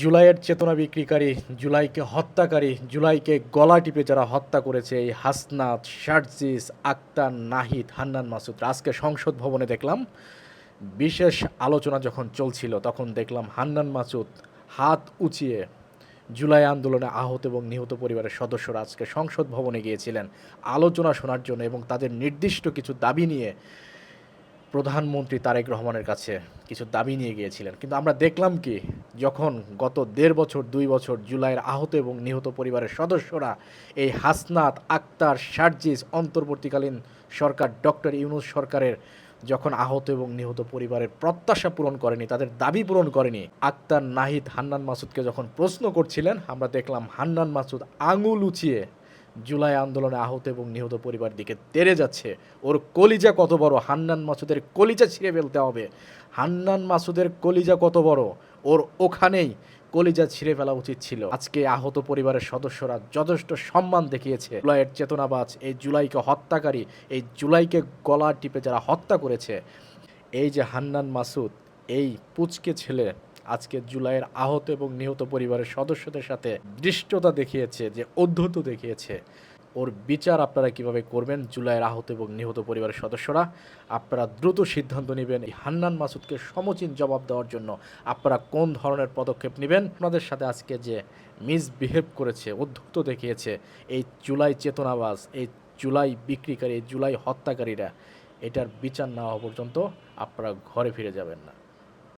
জুলাইয়ের চেতনা বিক্রিকারী, জুলাইকে হত্যাকারী, জুলাইকে গলা টিপে যারা হত্যা করেছে এই হাসনাত, শারজিস, আক্তার, নাহিদ, হান্নান মাসুদ। আজকে সংসদ ভবনে দেখলাম বিশেষ আলোচনা যখন চলছিল তখন দেখলাম হান্নান মাসুদ হাত উঁচিয়ে জুলাই আন্দোলনে আহত এবং নিহত পরিবারের সদস্যরা আজকে সংসদ ভবনে গিয়েছিলেন আলোচনা শোনার জন্য এবং তাদের নির্দিষ্ট কিছু দাবি নিয়ে প্রধানমন্ত্রী তারেক রহমানের কাছে কিছু দাবি নিয়ে গিয়েছিলেন। কিন্তু আমরা দেখলাম কি, যখন গত ১.৫ বছর ২ বছর জুলাইয়ের আহত এবং নিহত পরিবারের সদস্যরা এই হাসনাত, আক্তার, শারজিস, অন্তর্বর্তীকালীন সরকার ডক্টর ইউনূস সরকারের যখন আহত এবং নিহত পরিবারের প্রত্যাশা পূরণ করেনি, তাদের দাবি পূরণ করেনি, আক্তার, নাহিদ, হান্নান মাসুদকে যখন প্রশ্ন করছিলেন, আমরা দেখলাম হান্নান মাসুদ আঙুল উঁচিয়ে জুলাই আন্দোলনে আহত এবং নিহত পরিবার দিকে তেড়ে যাচ্ছে। ওর কলিজা কত বড়, হান্নান মাসুদের কলিজা ছিঁড়ে ফেলতে হবে। হান্নান মাসুদের কলিজা কত বড়, ওর ওখানেই কলিজা ছিঁড়ে ফেলা উচিত ছিল। আজকে আহত পরিবারের সদস্যরা যথেষ্ট সম্মান দেখিয়েছে। জুলাইয়ের চেতনাবাজ, এই জুলাইকে হত্যাকারী, এই জুলাইকে গলা টিপে যারা হত্যা করেছে, এই যে হান্নান মাসুদ, এই পুচকে ছেলে আজকে জুলাইয়ের আহত এবং নিহত পরিবারের সদস্যদের সাথে ধৃষ্টতা দেখিয়েছে, যে অধ্যত্ব দেখিয়েছে। ওর বিচার আপনারা কিভাবে করবেন জুলাইয়ের আহত এবং নিহত পরিবারের সদস্যরা, আপনারা দ্রুত সিদ্ধান্ত নেবেন। এই হান্নান মাসুদকে সমুচীন জবাব দেওয়ার জন্য আপনারা কোন ধরনের পদক্ষেপ নেবেন। আপনাদের সাথে আজকে যে মিসবিহেভ করেছে, অধ্যত্ব দেখিয়েছে এই জুলাই চেতনাবাজ, এই জুলাই বিক্রিকারী, এই জুলাই হত্যাকারীরা, এটার বিচার না হওয়া পর্যন্ত আপনারা ঘরে ফিরে যাবেন না।